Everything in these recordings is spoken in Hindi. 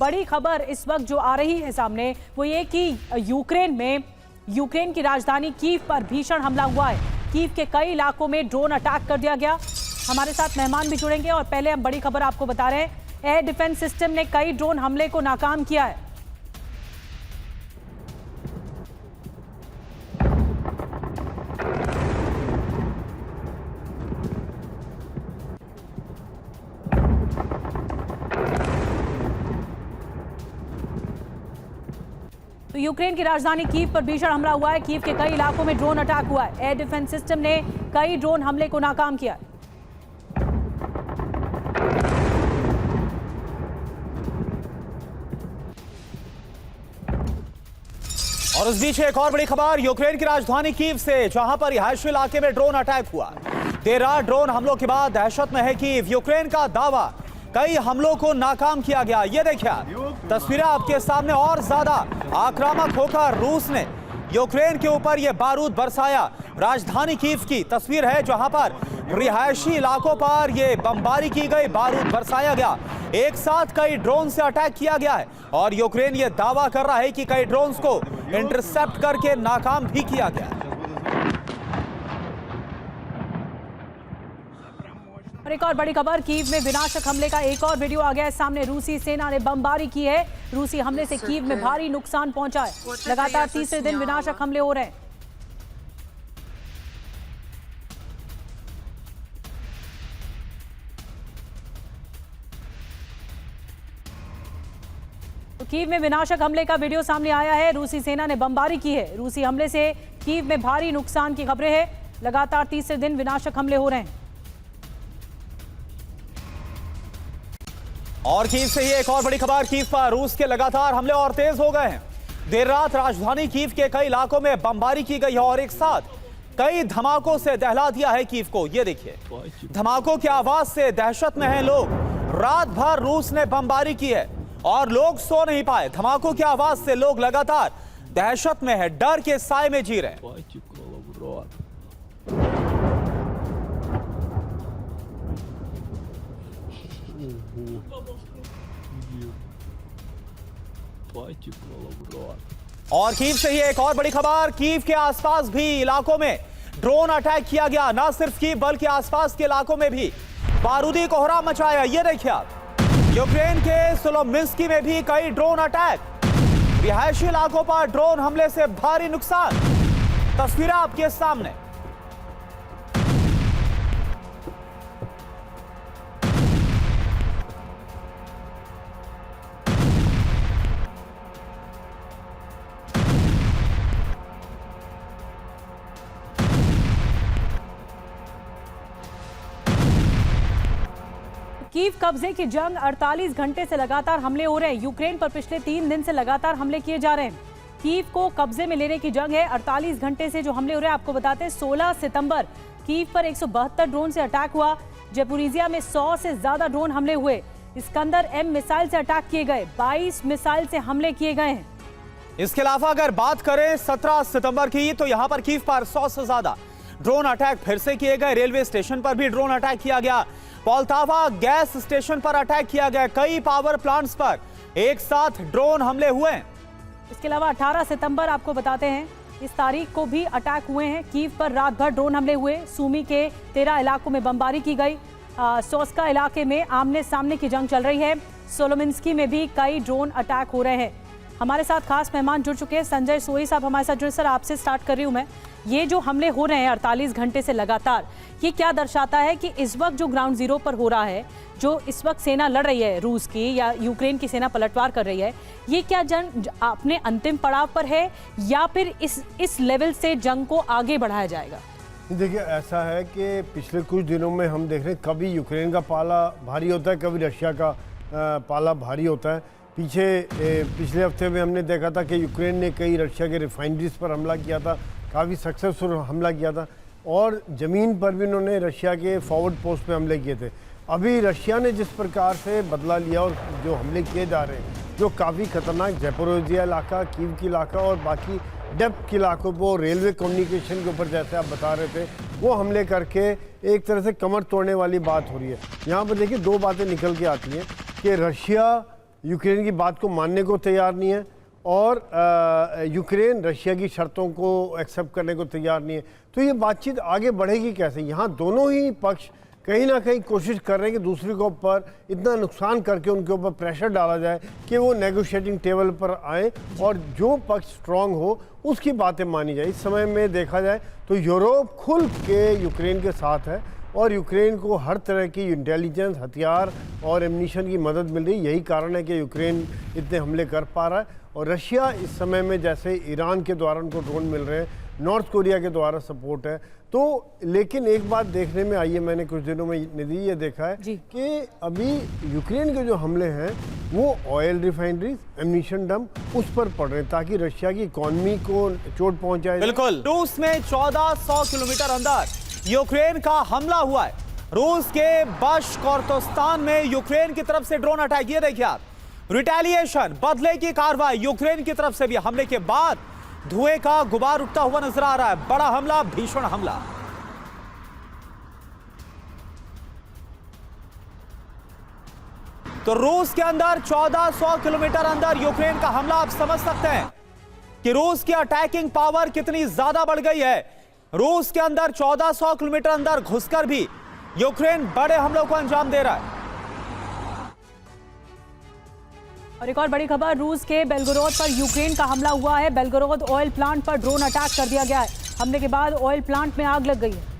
बड़ी खबर इस वक्त जो आ रही है सामने वो ये कि यूक्रेन की राजधानी कीव पर भीषण हमला हुआ है। कीव के कई इलाकों में ड्रोन अटैक कर दिया गया। हमारे साथ मेहमान भी जुड़ेंगे और पहले हम बड़ी खबर आपको बता रहे हैं, एयर डिफेंस सिस्टम ने कई ड्रोन हमले को नाकाम किया है। तो यूक्रेन की राजधानी कीव पर भीषण हमला हुआ है। कीव के कई इलाकों में ड्रोन अटैक हुआ है। एयर डिफेंस सिस्टम ने कई ड्रोन हमले को नाकाम किया है। और इस बीच एक और बड़ी खबर यूक्रेन की राजधानी कीव से, जहां पर रिहायशी इलाके में ड्रोन अटैक हुआ। देर रात ड्रोन हमलों के बाद दहशत में है कीव। यूक्रेन का दावा, कई हमलों को नाकाम किया गया। ये देखिए तस्वीरें आपके सामने। और ज्यादा आक्रामक होकर रूस ने यूक्रेन के ऊपर ये बारूद बरसाया। राजधानी कीव की तस्वीर है जहां पर रिहायशी इलाकों पर ये बमबारी की गई, बारूद बरसाया गया। एक साथ कई ड्रोन से अटैक किया गया है और यूक्रेन ये दावा कर रहा है कि कई ड्रोन्स को इंटरसेप्ट करके नाकाम भी किया गया है। और एक और बड़ी खबर, कीव में विनाशक हमले का एक और वीडियो आ गया है सामने। रूसी सेना ने बमबारी की है। रूसी हमले से कीव में भारी नुकसान पहुंचा है। लगातार तीसरे दिन विनाशक हमले हो रहे हैं। तो कीव में विनाशक हमले का वीडियो सामने आया है। रूसी सेना ने बमबारी की है। रूसी हमले से कीव में भारी नुकसान की खबरें हैं। लगातार तीसरे दिन विनाशक हमले हो रहे हैं। और कीव से ही एक और बड़ी खबर, कीव पर रूस के लगातार हमले और तेज हो गए हैं। देर रात राजधानी कीव के कई इलाकों में बमबारी की गई है और एक साथ कई धमाकों से दहला दिया है कीव को। ये देखिए धमाकों की आवाज से दहशत में हैं लोग। रात भर रूस ने बमबारी की है और लोग सो नहीं पाए। धमाकों की आवाज से लोग लगातार दहशत में है, डर के साए में जी रहे हैं। और कीव से ही एक और बड़ी खबर, कीव के आसपास भी इलाकों में ड्रोन अटैक किया गया। न सिर्फ कीव बल्कि आसपास के इलाकों में भी बारूदी कोहरा मचाया। ये देखिए आप, यूक्रेन के सोलोमिंस्की में भी कई ड्रोन अटैक। रिहायशी इलाकों पर ड्रोन हमले से भारी नुकसान। तस्वीरें आपके सामने। कीव कब्जे की जंग 48 घंटे से लगातार हमले हो रहे हैं। यूक्रेन पर पिछले 3 दिन से लगातार हमले किए जा रहे हैं। कीव को कब्जे में लेने की जंग है। 48 घंटे से जो हमले हो रहे हैं, आपको बताते हैं 16 सितंबर कीव पर 172 ड्रोन से अटैक हुआ। जपोरिजिया में 100 से ज्यादा ड्रोन हमले हुए। इस्कंदर M मिसाइल से अटैक किए गए। 22 मिसाइल से हमले किए गए हैं। इसके अलावा अगर बात करें 17 सितंबर की, तो यहां पर कीव पर 100 से ज्यादा ड्रोन अटैक फिर से किए गए। रेलवे स्टेशन पर भी ड्रोन अटैक किया गया। पोल्टावा गैस स्टेशन पर अटैक किया गया। कई पावर प्लांट्स पर एक साथ ड्रोन हमले हुए हैं। इसके अलावा 18 सितंबर आपको बताते हैं, इस तारीख को भी अटैक हुए हैं। कीव पर रात भर ड्रोन हमले हुए। सूमी के 13 इलाकों में बमबारी की गई। सोस्का इलाके में आमने सामने की जंग चल रही है। सोलोमिंस्की में भी कई ड्रोन अटैक हो रहे हैं। हमारे साथ खास मेहमान जुड़ चुके हैं, संजय सोई साहब हमारे साथ जुड़े। सर, आपसे स्टार्ट कर रही हूँ मैं। ये जो हमले हो रहे हैं 48 घंटे से लगातार, ये क्या दर्शाता है कि इस वक्त जो ग्राउंड जीरो पर हो रहा है, जो इस वक्त सेना लड़ रही है रूस की या यूक्रेन की सेना पलटवार कर रही है, ये क्या जंग अपने अंतिम पड़ाव पर है या फिर इस लेवल से जंग को आगे बढ़ाया जाएगा? देखिए, ऐसा है कि पिछले कुछ दिनों में हम देख रहे हैं कभी यूक्रेन का पाला भारी होता है, कभी रशिया का पाला भारी होता है। पिछले हफ्ते में हमने देखा था कि यूक्रेन ने कई रशिया के रिफाइनरीज पर हमला किया था, काफ़ी सक्सेसफुल हमला किया था। और ज़मीन पर भी उन्होंने रशिया के फॉरवर्ड पोस्ट पे हमले किए थे। अभी रशिया ने जिस प्रकार से बदला लिया और जो हमले किए जा रहे हैं, जो काफ़ी खतरनाक, ज़ैपोरिज़िया इलाका, कीव की इलाका और बाकी डेप्थ के इलाकों पर, रेलवे कम्युनिकेशन के ऊपर जैसे आप बता रहे थे, वो हमले करके एक तरह से कमर तोड़ने वाली बात हो रही है। यहाँ पर देखिए 2 बातें निकल के आती हैं कि रशिया यूक्रेन की बात को मानने को तैयार नहीं है और यूक्रेन रशिया की शर्तों को एक्सेप्ट करने को तैयार नहीं है। तो ये बातचीत आगे बढ़ेगी कैसे? यहाँ दोनों ही पक्ष कहीं ना कहीं कोशिश कर रहे हैं कि दूसरे के ऊपर इतना नुकसान करके उनके ऊपर प्रेशर डाला जाए कि वो नेगोशिएटिंग टेबल पर आए और जो पक्ष स्ट्रांग हो उसकी बातें मानी जाए। इस समय में देखा जाए तो यूरोप खुल के यूक्रेन के साथ है और यूक्रेन को हर तरह की इंटेलिजेंस, हथियार और एम्यूनिशन की मदद मिल रही है। यही कारण है कि यूक्रेन इतने हमले कर पा रहा है। और रशिया इस समय में जैसे ईरान के द्वारा उनको ड्रोन मिल रहे हैं, नॉर्थ कोरिया के द्वारा सपोर्ट है। तो लेकिन एक बात देखने में आई है, मैंने कुछ दिनों में निधि ये देखा है कि अभी यूक्रेन के जो हमले हैं वो ऑयल रिफाइनरीज, एम्यूनिशन डंप उस पर पड़ रहे हैं ताकि रशिया की इकोनॉमी को चोट पहुंचाए। बिल्कुल, रूस में 1400 किलोमीटर अंदर यूक्रेन का हमला हुआ है। रूस के बशकोर्तोस्तान में यूक्रेन की तरफ से ड्रोन अटैक। ये देखिए आप, रिटेलिएशन, बदले की कार्रवाई यूक्रेन की तरफ से भी। हमले के बाद धुएं का गुबार उठता हुआ नजर आ रहा है। बड़ा हमला, भीषण हमला। तो रूस के अंदर 1400 किलोमीटर अंदर यूक्रेन का हमला। आप समझ सकते हैं कि रूस की अटैकिंग पावर कितनी ज्यादा बढ़ गई है। रूस के अंदर 1400 किलोमीटर अंदर घुसकर भी यूक्रेन बड़े हमलों को अंजाम दे रहा है। और एक और बड़ी खबर, रूस के बेलगोरोद पर यूक्रेन का हमला हुआ है। बेलगोरोद ऑयल प्लांट पर ड्रोन अटैक कर दिया गया है। हमले के बाद ऑयल प्लांट में आग लग गई है।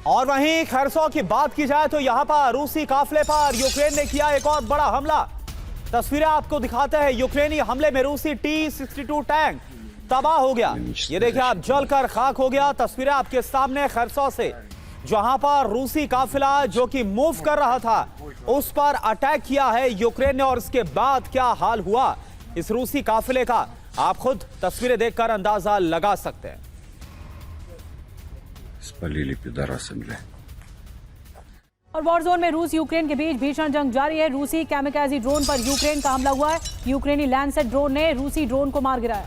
और वहीं खरसों की बात की जाए तो यहां पर रूसी काफिले पर यूक्रेन ने किया एक और बड़ा हमला। तस्वीरें आपको दिखाते हैं। यूक्रेनी हमले में रूसी T-62 टैंक तबाह हो गया। ये देखिए आप, जलकर खाक हो गया। तस्वीरें आपके सामने खरसों से, जहां पर रूसी काफिला जो कि मूव कर रहा था उस पर अटैक किया है यूक्रेन ने। और इसके बाद क्या हाल हुआ इस रूसी काफिले का, आप खुद तस्वीरें देखकर अंदाजा लगा सकते हैं। और वॉर जोन में रूस यूक्रेन के बीच भीषण जंग जारी है। रूसी कैमिकाज़ी ड्रोन पर यूक्रेन का हमला हुआ है। यूक्रेनी लैंडसेट ड्रोन ने रूसी ड्रोन को मार गिराया।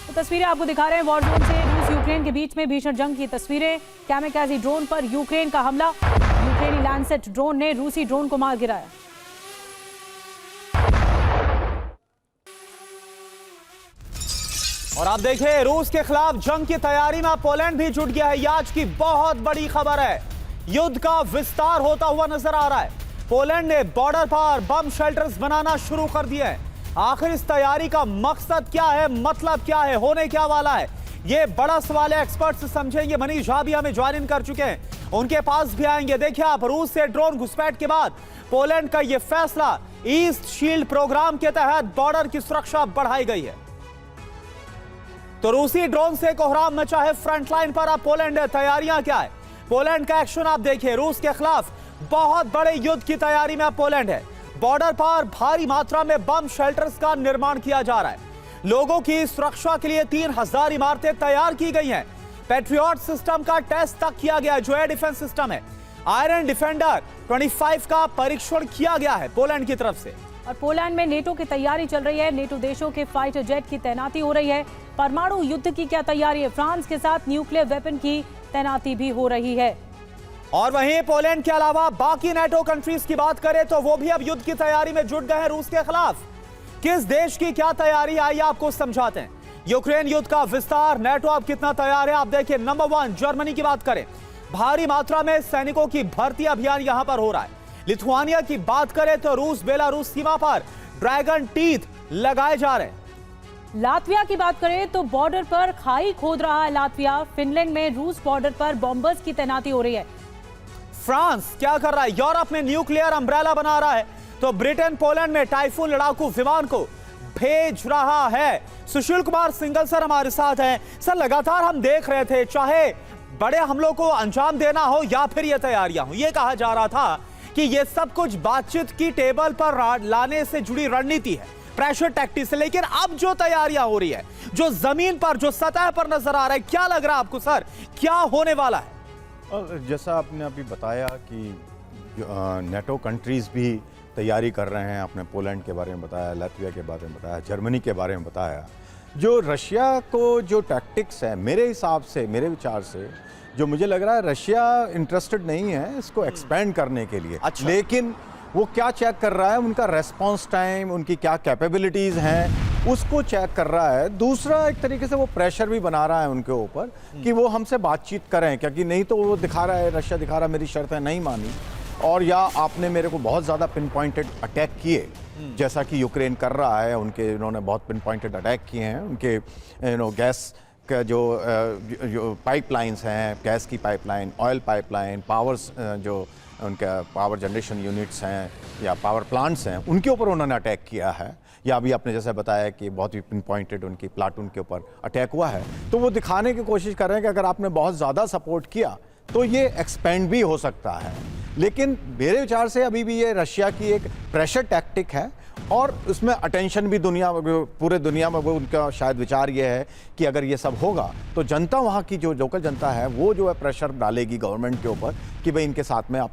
तो तस्वीरें आपको दिखा रहे हैं वॉर जोन से रूस यूक्रेन के बीच में भीषण जंग की तस्वीरें। कैमिकाज़ी ड्रोन पर यूक्रेन का हमला। यूक्रेनी लैंडसेट ड्रोन ने रूसी ड्रोन को मार गिराया। और आप देखिए, रूस के खिलाफ जंग की तैयारी में पोलैंड भी जुट गया है। ये आज की बहुत बड़ी खबर है। युद्ध का विस्तार होता हुआ नजर आ रहा है। पोलैंड ने बॉर्डर पर बम शेल्टर्स बनाना शुरू कर दिए हैं। आखिर इस तैयारी का मकसद क्या है, मतलब क्या है, होने क्या वाला है, ये बड़ा सवाल है। एक्सपर्ट्स समझेंगे। मनीष झा भी हमें ज्वाइन कर चुके हैं, उनके पास भी आएंगे। देखिए आप, रूस से ड्रोन घुसपैठ के बाद पोलैंड का यह फैसला, ईस्ट शील्ड प्रोग्राम के तहत बॉर्डर की सुरक्षा बढ़ाई गई है। तो रूसी ड्रोन से कोहराम मचा है फ्रंटलाइन पर। अब पोलैंड तैयारियां क्या है, पोलैंड का एक्शन आप देखिए। रूस के खिलाफ बहुत बड़े युद्ध की तैयारी में पोलैंड है। बॉर्डर पर भारी मात्रा में बम शेल्टर्स का निर्माण किया जा रहा है। लोगों की सुरक्षा के लिए 3000 इमारतें तैयार की गई हैं। पैट्रियट सिस्टम का टेस्ट तक किया गया, जो एयर डिफेंस सिस्टम है। आयरन डिफेंडर 25 का परीक्षण किया गया है पोलैंड की तरफ से। और पोलैंड में नेटो की तैयारी चल रही है। नेटो देशों के फाइटर जेट की तैनाती हो रही है। परमाणु युद्ध की क्या तैयारी है, फ्रांस के साथ न्यूक्लियर वेपन की तैनाती भी हो रही है। और वहीं पोलैंड के अलावा बाकी नेटो कंट्रीज की बात करें तो वो भी अब युद्ध की तैयारी में जुट गए हैं रूस के खिलाफ। किस देश की क्या तैयारी, आइए आपको समझाते हैं। यूक्रेन युद्ध का विस्तार, नेटो अब कितना तैयार है, आप देखिए। नंबर 1 जर्मनी की बात करें, भारी मात्रा में सैनिकों की भर्ती अभियान यहां पर हो रहा है। लिथुआनिया की बात करें तो रूस बेलारूस सीमा पर ड्रैगन टीथ लगाए जा रहे हैं। लातविया की बात करें तो बॉर्डर पर खाई खोद रहा है लातविया। फिनलैंड में रूस बॉर्डर पर बॉम्बर्स की तैनाती हो रही है। फ्रांस क्या कर रहा है, यूरोप में न्यूक्लियर अम्ब्रेला बना रहा है। तो ब्रिटेन पोलैंड में टाइफून लड़ाकू विमान को भेज रहा है। सुशील कुमार सिंघल सर हमारे साथ हैं। सर, लगातार हम देख रहे थे, चाहे बड़े हमलों को अंजाम देना हो या फिर ये तैयारियां हो, ये कहा जा रहा था कि ये सब कुछ बातचीत की टेबल पर लाने से जुड़ी रणनीति है, प्रेशर टैक्टिक्स से। लेकिन अब जो तैयारियां हो रही है, जो जमीन पर, जो सतह पर नजर आ रहा है, क्या लग रहा है आपको सर, क्या होने वाला है? जैसा आपने अभी बताया कि नेटो कंट्रीज भी तैयारी कर रहे हैं। आपने पोलैंड के बारे में बताया, लैटविया के बारे में बताया, जर्मनी के बारे में बताया। जो रशिया को जो टैक्टिक्स है, मेरे हिसाब से, मेरे विचार से, जो मुझे लग रहा है रशिया इंटरेस्टेड नहीं है इसको एक्सपेंड करने के लिए। अच्छा। लेकिन वो क्या चेक कर रहा है, उनका रेस्पॉन्स टाइम, उनकी क्या कैपेबिलिटीज़ हैं, उसको चेक कर रहा है। दूसरा, एक तरीके से वो प्रेशर भी बना रहा है उनके ऊपर कि वो हमसे बातचीत करें, क्योंकि नहीं तो वो दिखा रहा है, रशिया दिखा रहा है मेरी शर्तें नहीं मानी, और या आपने मेरे को बहुत ज़्यादा पिन पॉइंटेड अटैक किए, जैसा कि यूक्रेन कर रहा है। इन्होंने बहुत पिन पॉइंटेड अटैक किए हैं। उनके गैस का जो पाइपलाइंस हैं, गैस की पाइपलाइन, ऑयल पाइपलाइन, पावर्स जो उनका पावर जनरेशन यूनिट्स हैं या पावर प्लांट्स हैं, उनके ऊपर उन्होंने अटैक किया है। या अभी आपने जैसे बताया कि बहुत ही पिन पॉइंटेड उनकी प्लाटून के ऊपर अटैक हुआ है। तो वो दिखाने की कोशिश कर रहे हैं कि अगर आपने बहुत ज़्यादा सपोर्ट किया तो ये एक्सपेंड भी हो सकता है। लेकिन मेरे विचार से अभी भी ये रशिया की एक प्रेशर टैक्टिक है, और उसमें अटेंशन भी पूरे दुनिया में वो उनका शायद विचार ये है कि अगर ये सब होगा तो जनता, वहाँ की जो लोकल जनता है, वो जो है प्रेशर डालेगी गवर्नमेंट के ऊपर कि भाई इनके साथ में आप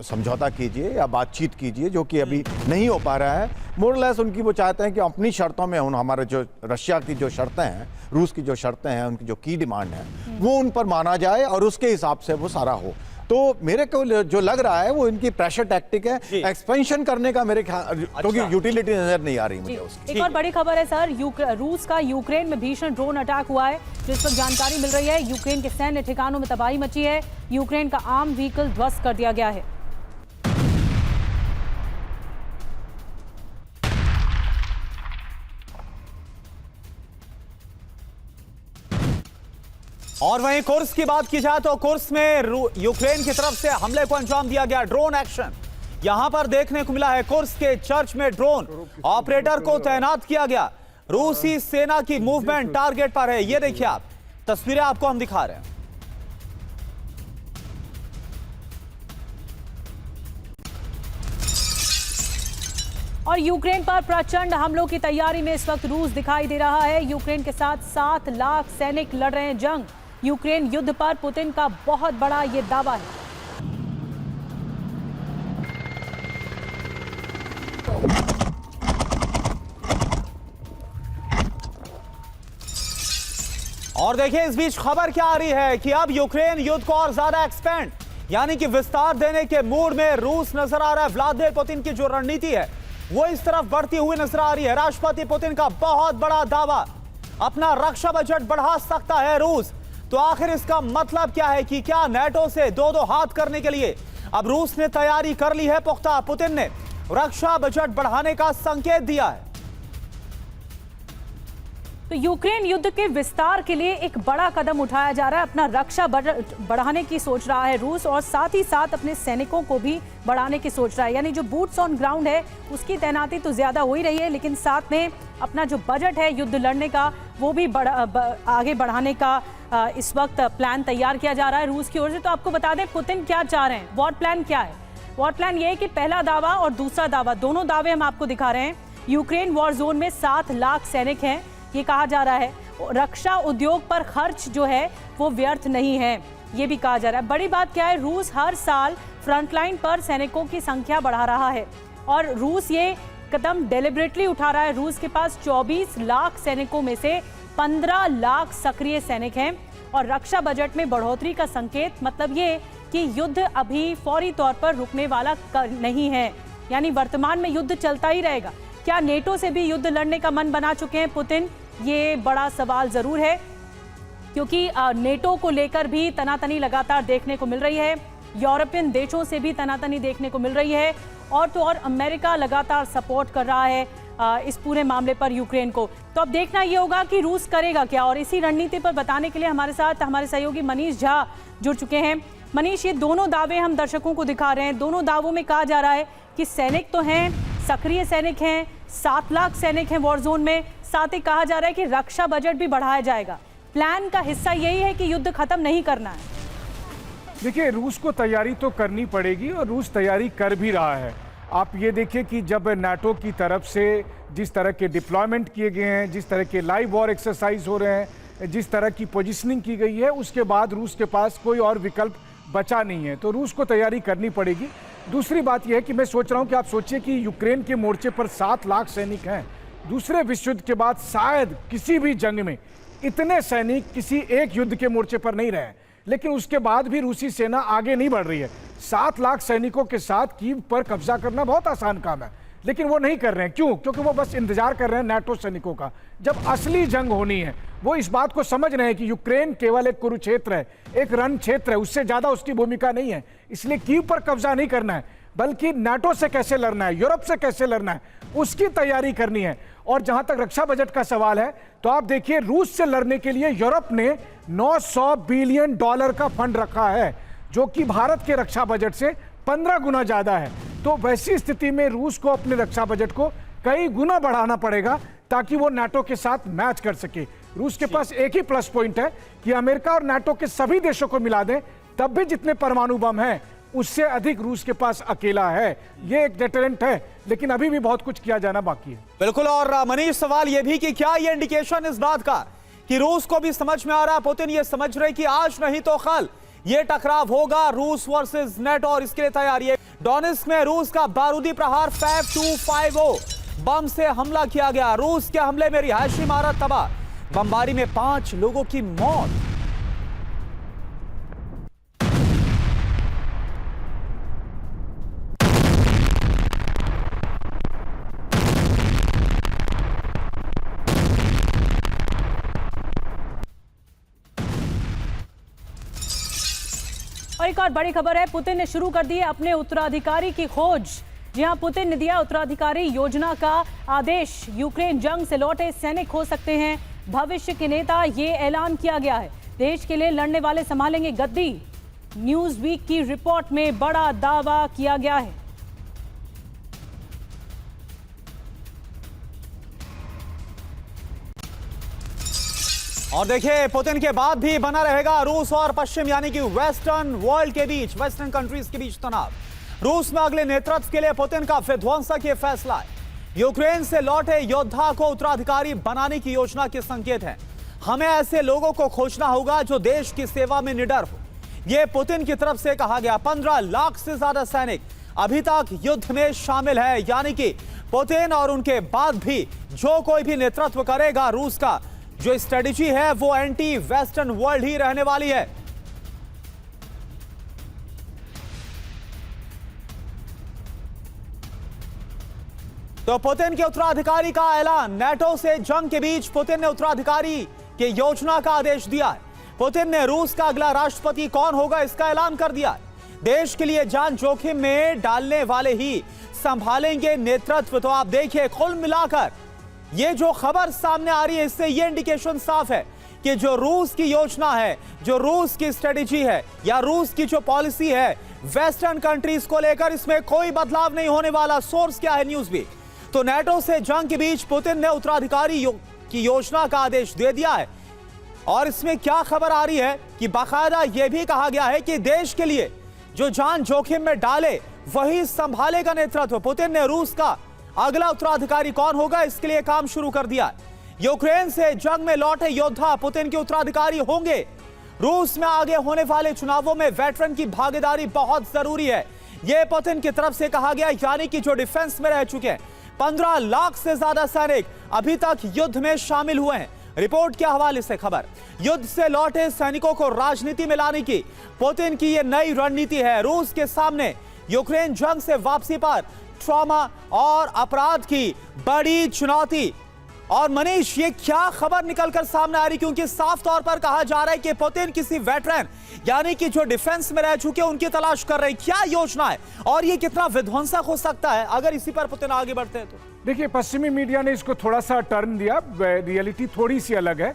समझौता कीजिए या बातचीत कीजिए, जो कि अभी नहीं हो पा रहा है। मोरलेस उनकी वो चाहते हैं कि अपनी शर्तों में हमारे जो रशिया की जो शर्तें हैं, रूस की जो शर्तें हैं, उनकी जो की डिमांड है, वो उन पर माना जाए और उसके हिसाब से वो सारा हो। तो मेरे को जो लग रहा है वो इनकी प्रेशर टैक्टिक है, एक्सपेंशन करने का मेरे ख्याल, क्योंकि यूटिलिटी नजर नहीं आ रही मुझे उसकी। एक और बड़ी खबर है सर, रूस का यूक्रेन में भीषण ड्रोन अटैक हुआ है, जिस पर जानकारी मिल रही है यूक्रेन के सैन्य ठिकानों में तबाही मची है। यूक्रेन का आर्म व्हीकल ध्वस्त कर दिया गया है। और वहीं कुर्स्क की बात की जाए तो कुर्स्क में यूक्रेन की तरफ से हमले को अंजाम दिया गया, ड्रोन एक्शन यहां पर देखने को मिला है। कुर्स्क के चर्च में ड्रोन ऑपरेटर को तैनात किया गया। रूसी सेना की मूवमेंट टारगेट पर है। ये देखिए आप, तस्वीरें आपको हम दिखा रहे हैं। और यूक्रेन पर प्रचंड हमलों की तैयारी में इस वक्त रूस दिखाई दे रहा है। यूक्रेन के साथ 7 लाख सैनिक लड़ रहे हैं जंग। यूक्रेन युद्ध पर पुतिन का बहुत बड़ा ये दावा है। और देखिए इस बीच खबर क्या आ रही है कि अब यूक्रेन युद्ध को और ज्यादा एक्सपेंड, यानी कि विस्तार देने के मूड में रूस नजर आ रहा है। व्लादिमीर पुतिन की जो रणनीति है वो इस तरफ बढ़ती हुई नजर आ रही है। राष्ट्रपति पुतिन का बहुत बड़ा दावा, अपना रक्षा बजट बढ़ा सकता है रूस। तो आखिर इसका मतलब क्या है कि क्या नाटो से दो हाथ करने के लिए अब रूस ने तैयारी कर ली है पुख्ता। पुतिन ने रक्षा बजट बढ़ाने का संकेत दिया है। तो यूक्रेन युद्ध के विस्तार के लिए एक बड़ा कदम उठाया जा रहा है। अपना रक्षा बजट बढ़ाने की सोच रहा है रूस, और साथ ही साथ अपने सैनिकों को भी बढ़ाने की सोच रहा है। यानी जो बूट्स ऑन ग्राउंड है उसकी तैनाती तो ज्यादा हो ही रही है, लेकिन साथ में अपना जो बजट है युद्ध लड़ने का वो भी आगे बढ़ाने का इस वक्त प्लान तैयार किया जा रहा है रूस की ओर से। तो आपको बता दें पुतिन क्या चाह रहे हैं, वॉर प्लान क्या है। वॉर प्लान ये है कि पहला दावा और दूसरा दावा, दोनों दावे हम आपको दिखा रहे हैं। यूक्रेन वॉर जोन में 7 लाख सैनिक हैं, ये कहा जा रहा है। रक्षा उद्योग पर खर्च जो है वो व्यर्थ नहीं है, ये भी कहा जा रहा है। बड़ी बात क्या है, रूस हर साल फ्रंटलाइन पर सैनिकों की संख्या बढ़ा रहा है, और रूस ये कदम डेलिबरेटली उठा रहा है। रूस के पास 24 लाख सैनिकों में से 15 लाख सक्रिय सैनिक हैं, और रक्षा बजट में बढ़ोतरी का संकेत, मतलब ये कि युद्ध अभी फौरी तौर पर रुकने वाला नहीं है, यानी वर्तमान में युद्ध चलता ही रहेगा। क्या नेटो से भी युद्ध लड़ने का मन बना चुके हैं पुतिन, ये बड़ा सवाल जरूर है, क्योंकि नेटो को लेकर भी तनातनी लगातार देखने को मिल रही है। यूरोपियन देशों से भी तनातनी देखने को मिल रही है, और तो और अमेरिका लगातार सपोर्ट कर रहा है इस पूरे मामले पर यूक्रेन को। तो अब देखना ये होगा कि रूस करेगा क्या, और इसी रणनीति पर बताने के लिए हमारे साथ हमारे सहयोगी मनीष झा जुड़ चुके हैं। मनीष, ये दोनों दावे हम दर्शकों को दिखा रहे हैं। दोनों दावों में कहा जा रहा है कि सैनिक तो हैं, सक्रिय सैनिक हैं, 7 लाख सैनिक हैं वॉर जोन में, साथ ही कहा जा रहा है कि रक्षा बजट भी बढ़ाया जाएगा। प्लान का हिस्सा यही है कि युद्ध खत्म नहीं करना है। देखिए, रूस को तैयारी तो करनी पड़ेगी, और रूस तैयारी कर भी रहा है। आप ये देखिए कि जब नाटो की तरफ से जिस तरह के डिप्लॉयमेंट किए गए हैं, जिस तरह के लाइव वॉर एक्सरसाइज हो रहे हैं, जिस तरह की पोजीशनिंग की गई है, उसके बाद रूस के पास कोई और विकल्प बचा नहीं है। तो रूस को तैयारी करनी पड़ेगी। दूसरी बात यह है कि मैं सोच रहा हूं कि आप सोचिए कि यूक्रेन के मोर्चे पर 7 लाख सैनिक हैं। दूसरे विश्व युद्ध के बाद शायद किसी भी जंग में इतने सैनिक किसी एक युद्ध के मोर्चे पर नहीं रहे, लेकिन उसके बाद भी रूसी सेना आगे नहीं बढ़ रही है। 7 लाख सैनिकों के साथ कीव पर कब्जा करना बहुत आसान काम है, लेकिन वो नहीं कर रहे हैं। क्यों? क्योंकि वो बस इंतजार कर रहे हैं नाटो सैनिकों का। जब असली जंग होनी है वो इस बात को समझ रहे हैं कि यूक्रेन केवल एक कुरुक्षेत्र है, एक रण क्षेत्र है, उससे ज्यादा उसकी भूमिका नहीं है। इसलिए कीव पर कब्जा नहीं करना है, बल्कि नाटो से कैसे लड़ना है, यूरोप से कैसे लड़ना है, उसकी तैयारी करनी है। और जहां तक रक्षा बजट का सवाल है, तो आप देखिए रूस से लड़ने के लिए यूरोप ने $900 बिलियन का फंड रखा है, जो कि भारत के रक्षा बजट से 15 गुना ज्यादा है। तो वैसी स्थिति में रूस को अपने रक्षा बजट को कई गुना बढ़ाना पड़ेगा ताकि वो नाटो के साथ मैच कर सके। रूस के पास एक ही प्लस पॉइंट है कि अमेरिका और नाटो के सभी देशों को मिला दें तब भी जितने परमाणु बम हैं उससे अधिक रूस के पास अकेला है। ये एक डेटरेंट है, लेकिन अभी भी बहुत कुछ किया जाना बाकी है। बिल्कुल। और मनीष, सवाल यह भी कि क्या ये इंडिकेशन इस बात का कि रूस को भी समझ में आ रहा है, पुतिन ये समझ रहे कि आज नहीं तो कल ये टकराव होगा, रूस वर्सेस नेटो, और इसके लिए तैयारी है। डोनेट्स्क में रूस का बारूदी प्रहार फैब 250 बम से हमला किया गया। रूस के हमले में रिहायशी इमारत तबाह, बमबारी में 5 लोगों की मौत। और एक और बड़ी खबर है, पुतिन ने शुरू कर दी है अपने उत्तराधिकारी की खोज। जी हां, पुतिन ने दिया उत्तराधिकारी योजना का आदेश। यूक्रेन जंग से लौटे सैनिक हो सकते हैं भविष्य के नेता, ये ऐलान किया गया है। देश के लिए लड़ने वाले संभालेंगे गद्दी। न्यूज वीक की रिपोर्ट में बड़ा दावा किया गया है। और देखिए, पुतिन के बाद भी बना रहेगा रूस और पश्चिम यानी कि वेस्टर्न वर्ल्ड के बीच, वेस्टर्न कंट्रीज के बीच तनाव। रूस में अगले नेतृत्व के लिए पुतिन का विध्वंसक ये फैसला है। यूक्रेन से लौटे योद्धा को उत्तराधिकारी बनाने की योजना के संकेत हैं। हमें ऐसे लोगों को खोजना होगा जो देश की सेवा में निडर हो, यह पुतिन की तरफ से कहा गया। 15 लाख से ज्यादा सैनिक अभी तक युद्ध में शामिल है, यानी कि पुतिन और उनके बाद भी जो कोई भी नेतृत्व करेगा, रूस का जो स्ट्रेटेजी है वो एंटी वेस्टर्न वर्ल्ड ही रहने वाली है। तो पुतिन के उत्तराधिकारी का ऐलान। नाटो से जंग के बीच पुतिन ने उत्तराधिकारी के योजना का आदेश दिया है। पुतिन ने रूस का अगला राष्ट्रपति कौन होगा इसका ऐलान कर दिया है। देश के लिए जान जोखिम में डालने वाले ही संभालेंगे नेतृत्व। तो आप देखिए, कुल मिलाकर ये जो खबर सामने आ रही है, इससे ये इंडिकेशन साफ है कि जो रूस की योजना है, जो रूस की स्ट्रेटेजी है या रूस की जो पॉलिसी है वेस्टर्न कंट्रीज को लेकर, इसमें कोई बदलाव नहीं होने वाला। सोर्स क्या है? News week. तो नाटो से जंग के बीच पुतिन ने उत्तराधिकारी की योजना का आदेश दे दिया है। और इसमें क्या खबर आ रही है कि बाकायदा यह भी कहा गया है कि देश के लिए जो जान जोखिम में डाले वही संभालेगा नेतृत्व। पुतिन ने रूस का अगला उत्तराधिकारी कौन होगा इसके लिए काम शुरू कर दिया। यूक्रेन से जंग में लौटे योद्धा पुतिन के उत्तराधिकारी होंगे। रूस में आगे होने वाले चुनावों में वेटरन की भागीदारी बहुत जरूरी है, यह पुतिन की तरफ से कहा गया। यानी कि जो डिफेंस में रह चुके हैं 15 लाख से ज्यादा सैनिक अभी तक युद्ध में शामिल हुए हैं। रिपोर्ट के हवाले से खबर, युद्ध से लौटे सैनिकों को राजनीति में लाने की पुतिन की यह नई रणनीति है। रूस के सामने यूक्रेन जंग से वापसी पर ट्रॉमा और अपराध की बड़ी चुनौती। और मनीष, ये क्या खबर निकलकर सामने आ रही, क्योंकि साफ तौर पर कहा जा रहा है कि पुतिन किसी वेटरन यानी कि जो डिफेंस में रह चुके उनकी तलाश कर रहे हैं। क्या योजना है और ये कितना विध्वंसक हो सकता है अगर इसी पर पुतिन आगे बढ़ते हैं तो? देखिए, पश्चिमी मीडिया ने इसको थोड़ा सा टर्न दिया, रियलिटी थोड़ी सी अलग है।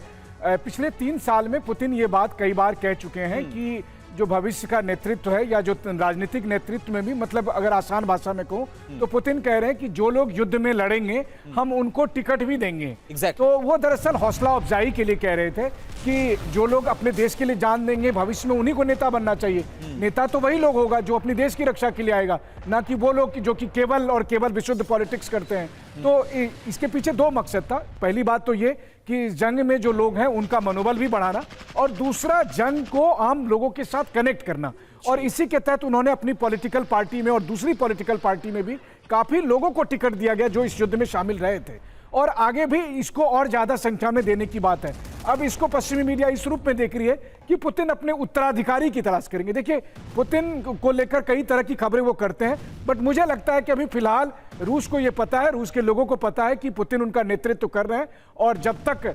पिछले 3 साल में पुतिन ये बात कई बार कह चुके हैं कि जो भविष्य का नेतृत्व है या जो राजनीतिक नेतृत्व में भी, मतलब अगर आसान भाषा में कहूं तो पुतिन कह रहे हैं कि जो लोग युद्ध में लड़ेंगे हम उनको टिकट भी देंगे। तो वो दरअसल हौसला अफजाई के लिए कह रहे थे कि जो लोग अपने देश के लिए जान देंगे भविष्य में उन्हीं को नेता बनना चाहिए। नेता तो वही लोग होगा जो अपनी देश की रक्षा के लिए आएगा, ना कि वो लोग जो कि केवल और केवल विशुद्ध पॉलिटिक्स करते हैं। तो इसके पीछे 2 मकसद था। पहली बात तो ये कि जंग में जो लोग हैं उनका मनोबल भी बढ़ाना, और दूसरा जंग को आम लोगों के साथ कनेक्ट करना। और इसी के तहत उन्होंने अपनी पॉलिटिकल पार्टी में और दूसरी पॉलिटिकल पार्टी में भी काफी लोगों को टिकट दिया गया जो इस युद्ध में शामिल रहे थे, और आगे भी इसको और ज्यादा संख्या में देने की बात है। अब इसको पश्चिमी मीडिया इस रूप में देख रही है कि पुतिन अपने उत्तराधिकारी की तलाश करेंगे। देखिए, पुतिन को लेकर कई तरह की खबरें वो करते हैं, बट मुझे लगता है कि अभी फिलहाल रूस को ये पता है, रूस के लोगों को पता है कि पुतिन उनका नेतृत्व कर रहे हैं, और जब तक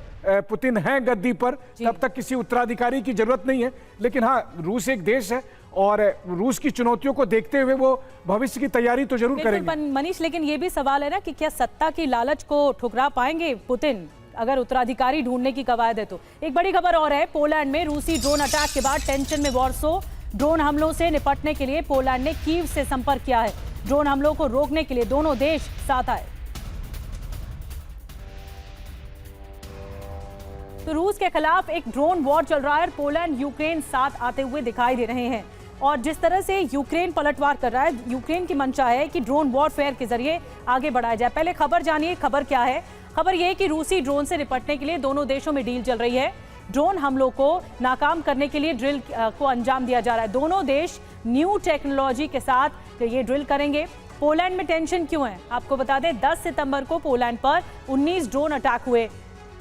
पुतिन हैं गद्दी पर तब तक किसी उत्तराधिकारी की जरूरत नहीं है। लेकिन हाँ, रूस एक देश है और रूस की चुनौतियों को देखते हुए वो भविष्य की तैयारी तो जरूर करेंगे। मनीष, लेकिन ये भी सवाल है ना कि क्या सत्ता की लालच को ठुकरा पाएंगे पुतिन अगर उत्तराधिकारी ढूंढने की कवायद है तो। एक बड़ी खबर और है, पोलैंड में रूसी ड्रोन अटैक के बाद टेंशन में वॉर्सो। ड्रोन हमलों से निपटने के लिए पोलैंड ने कीव से संपर्क किया है। ड्रोन हमलों को रोकने के लिए दोनों देश साथ आए। तो रूस के खिलाफ एक ड्रोन वॉर चल रहा है, पोलैंड यूक्रेन साथ आते हुए दिखाई दे रहे हैं। और जिस तरह से यूक्रेन पलटवार कर रहा है, यूक्रेन की मंशा है कि ड्रोन वॉरफेयर के जरिए आगे बढ़ाया जाए। पहले खबर जानिए, खबर क्या है। खबर यह है कि रूसी ड्रोन से निपटने के लिए दोनों देशों में डील चल रही है। ड्रोन हमलों को नाकाम करने के लिए ड्रिल को अंजाम दिया जा रहा है। दोनों देश न्यू टेक्नोलॉजी के साथ ये ड्रिल करेंगे। पोलैंड में टेंशन क्यों है, आपको बता दें, 10 सितंबर को पोलैंड पर 19 ड्रोन अटैक हुए।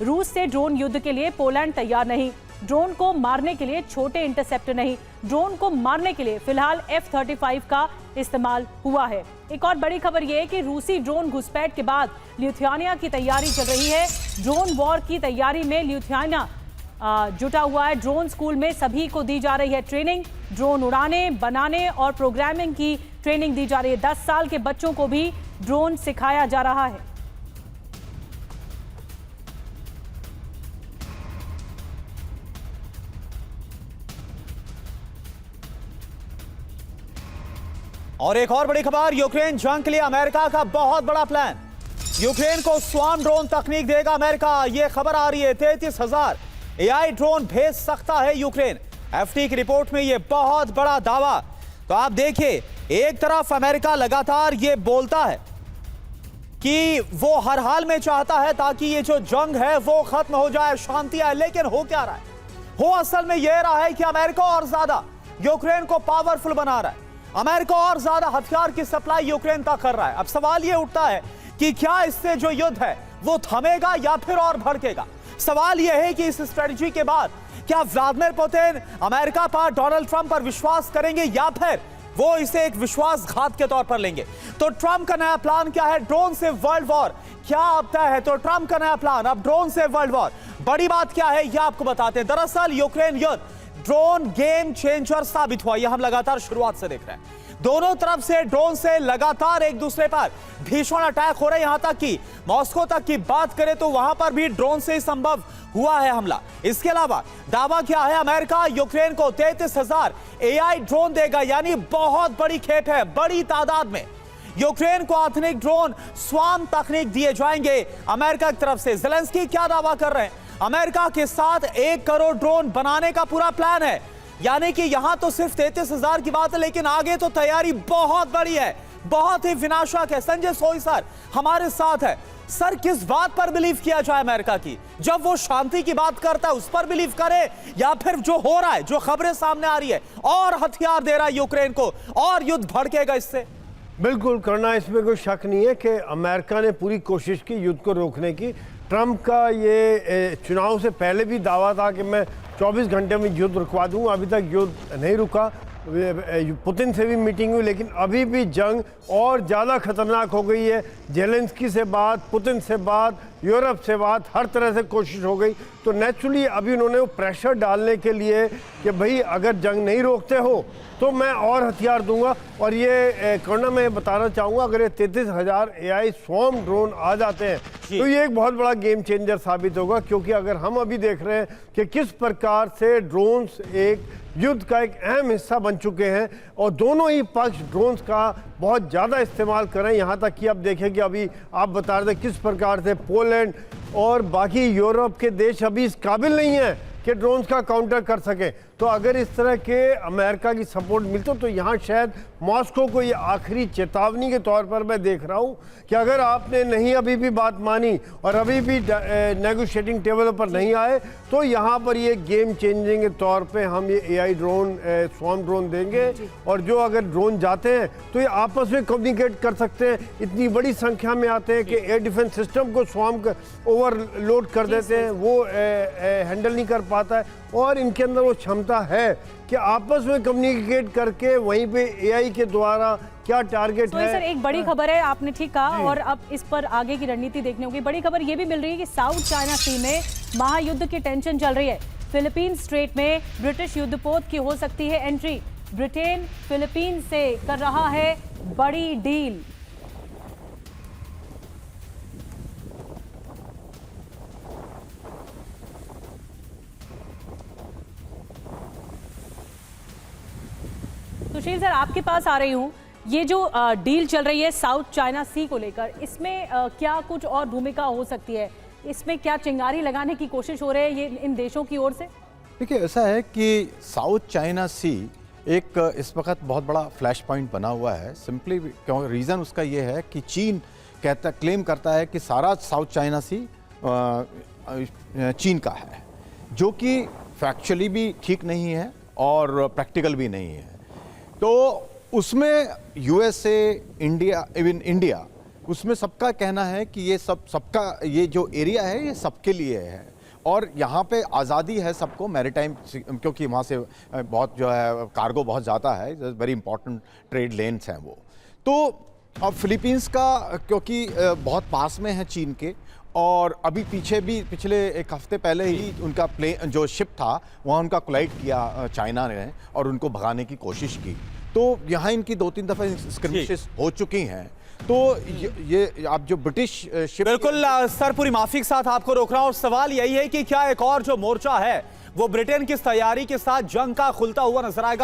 रूस से ड्रोन युद्ध के लिए पोलैंड तैयार नहीं। ड्रोन को मारने के लिए छोटे इंटरसेप्टर नहीं, ड्रोन को मारने के लिए फिलहाल F-35 का इस्तेमाल हुआ है। एक और बड़ी खबर यह है कि रूसी ड्रोन घुसपैठ के बाद लिथुआनिया की तैयारी चल रही है। ड्रोन वॉर की तैयारी में लिथुआनिया जुटा हुआ है। ड्रोन स्कूल में सभी को दी जा रही है ट्रेनिंग। ड्रोन उड़ाने, बनाने और प्रोग्रामिंग की ट्रेनिंग दी जा रही है। 10 साल के बच्चों को भी ड्रोन सिखाया जा रहा है। और एक और बड़ी खबर, यूक्रेन जंग के लिए अमेरिका का बहुत बड़ा प्लान। यूक्रेन को स्वार्म ड्रोन तकनीक देगा अमेरिका, यह खबर आ रही है। 33,000 AI ड्रोन भेज सकता है यूक्रेन। एफटी की रिपोर्ट में यह बहुत बड़ा दावा। तो आप देखिए, एक तरफ अमेरिका लगातार यह बोलता है कि वो हर हाल में चाहता है ताकि ये जो जंग है वो खत्म हो जाए, शांति आए, लेकिन हो क्या रहा है? हो असल में यह रहा है कि अमेरिका और ज्यादा यूक्रेन को पावरफुल बना रहा है। अमेरिका और ज्यादा हथियार की सप्लाई यूक्रेन तक कर रहा है। अब सवाल यह उठता है कि क्या इससे जो युद्ध है वो थमेगा या फिर और भड़केगा? सवाल यह है कि इस स्ट्रेटजी के बाद क्या व्लादिमीर पुतिन अमेरिका पर, डोनाल्ड ट्रंप पर विश्वास करेंगे या फिर वो इसे एक विश्वासघात के तौर पर लेंगे? तो ट्रंप का नया प्लान क्या है? ड्रोन से वर्ल्ड वॉर क्या अब तय है? तो ट्रंप का नया प्लान अब ड्रोन से वर्ल्ड वॉर। बड़ी बात क्या है यह आपको बताते हैं। दरअसल यूक्रेन युद्ध ड्रोन गेम चेंजर साबित हुआ, यह हम लगातार शुरुआत से देख रहे हैं। दोनों तरफ से ड्रोन से लगातार एक दूसरे पर भीषण अटैक हो रहे हैं। यहां तक कि मॉस्को तक की बात करें तो वहां पर भी ड्रोन से संभव हुआ है हमला। इसके अलावा दावा क्या है? अमेरिका यूक्रेन को 33,000 AI ड्रोन देगा, यानी बहुत बड़ी खेप है। बड़ी तादाद में यूक्रेन को आधुनिक ड्रोन स्वार्म तकनीक दिए जाएंगे अमेरिका की तरफ से। ज़ेलेंस्की क्या दावा कर रहे हैं? अमेरिका के साथ 1 करोड़ ड्रोन बनाने का पूरा प्लान है। यानी कि यहां तो सिर्फ 33,000 की बात है, लेकिन आगे तो तैयारी बहुत बड़ी है, बहुत ही विनाशक है। संजय सोई सर हमारे साथ है। सर, किस बात पर बिलीव किया जाए अमेरिका की? जब वो शांति की बात करता है उस पर बिलीव करे, या फिर जो हो रहा है, जो खबरें सामने आ रही है, और हथियार दे रहा है यूक्रेन को और युद्ध भड़केगा इससे? बिल्कुल करना, इसमें कोई शक नहीं है कि अमेरिका ने पूरी कोशिश की युद्ध को रोकने की। ट्रंप का ये चुनाव से पहले भी दावा था कि मैं 24 घंटे में युद्ध रुकवा दूंगा। अभी तक युद्ध नहीं रुका। पुतिन से भी मीटिंग हुई, लेकिन अभी भी जंग और ज़्यादा खतरनाक हो गई है। ज़ेलेंस्की से बात, पुतिन से बात, यूरोप से बात, हर तरह से कोशिश हो गई। तो नेचुरली अभी उन्होंने वो प्रेशर डालने के लिए कि भाई अगर जंग नहीं रोकते हो तो मैं और हथियार दूंगा। और ये करना मैं बताना चाहूँगा, अगर ये 33,000 AI स्वार्म ड्रोन आ जाते हैं तो ये एक बहुत बड़ा गेम चेंजर साबित होगा। क्योंकि अगर हम अभी देख रहे हैं कि किस प्रकार से ड्रोन्स एक युद्ध का एक अहम हिस्सा बन चुके हैं और दोनों ही पक्ष ड्रोन्स का बहुत ज़्यादा इस्तेमाल करें। यहाँ तक कि अब देखें कि अभी आप बता रहे थे किस प्रकार से पोलैंड और बाकी यूरोप के देश अभी इस काबिल नहीं हैं कि ड्रोन्स का काउंटर कर सकें। तो अगर इस तरह के अमेरिका की सपोर्ट मिलती तो यहाँ शायद मॉस्को को ये आखिरी चेतावनी के तौर पर मैं देख रहा हूँ कि अगर आपने नहीं अभी भी बात मानी और अभी भी नेगोशिएटिंग टेबल पर नहीं आए तो यहाँ पर ये गेम चेंजिंग के तौर पे हम ये AI ड्रोन, स्वॉर्म ड्रोन देंगे, और जो अगर ड्रोन जाते हैं तो ये आपस में कम्युनिकेट कर सकते हैं। इतनी बड़ी संख्या में आते हैं कि एयर डिफेंस सिस्टम को स्वॉर्म ओवरलोड कर देते हैं, वो हैंडल नहीं कर पाता है, और इनके अंदर वो क्षमता है कि आपस में कम्युनिकेट करके वहीं पे AI के द्वारा क्या टारगेट तो है। सर एक बड़ी खबर है, आपने ठीक कहा, और अब इस पर आगे की रणनीति देखनी होगी। बड़ी खबर ये भी मिल रही है कि साउथ चाइना सी में महायुद्ध की टेंशन चल रही है। फिलीपींस स्ट्रेट में ब्रिटिश युद्धपोत की हो सकती है एंट्री। ब्रिटेन फिलीपींस से कर रहा है बड़ी डील। सुशील सर, आपके पास आ रही हूं। ये जो डील चल रही है साउथ चाइना सी को लेकर, इसमें क्या कुछ और भूमिका हो सकती है? इसमें क्या चिंगारी लगाने की कोशिश हो रही है ये इन देशों की ओर से? देखिए, ऐसा है कि साउथ चाइना सी एक इस वक्त बहुत बड़ा फ्लैश पॉइंट बना हुआ है। सिंपली क्यों, रीज़न उसका ये है कि चीन क्लेम करता है कि सारा साउथ चाइना सी चीन का है, जो कि फैक्चुअली भी ठीक नहीं है और प्रैक्टिकल भी नहीं है। तो उसमें USA, इंडिया, इवन इंडिया, उसमें सबका कहना है कि ये सबका ये जो एरिया है ये सबके लिए है, और यहाँ पे आज़ादी है सबको मैरीटाइम, क्योंकि वहाँ से बहुत जो है कार्गो बहुत जाता है, वेरी इंपॉर्टेंट ट्रेड लेन्स हैं वो। तो अब फिलीपींस का क्योंकि बहुत पास में है चीन के, और अभी पीछे भी पिछले एक हफ्ते पहले ही उनका प्लेन जो शिप था वहाँ उनका कोलाइड किया चाइना ने और उनको भगाने की कोशिश की। तो यहाँ इनकी 2-3 दफ़ा स्क्रिमिशेस हो चुकी हैं। तो ये आप जो ब्रिटिश शिप, बिल्कुल सर, पूरी माफी के साथ आपको रोक रहा हूं। और सवाल यही है कि क्या एक और जो मोर्चा है वो ब्रिटेन की तैयारी के साथ जंग का खुलता हुआ नजर आएगा?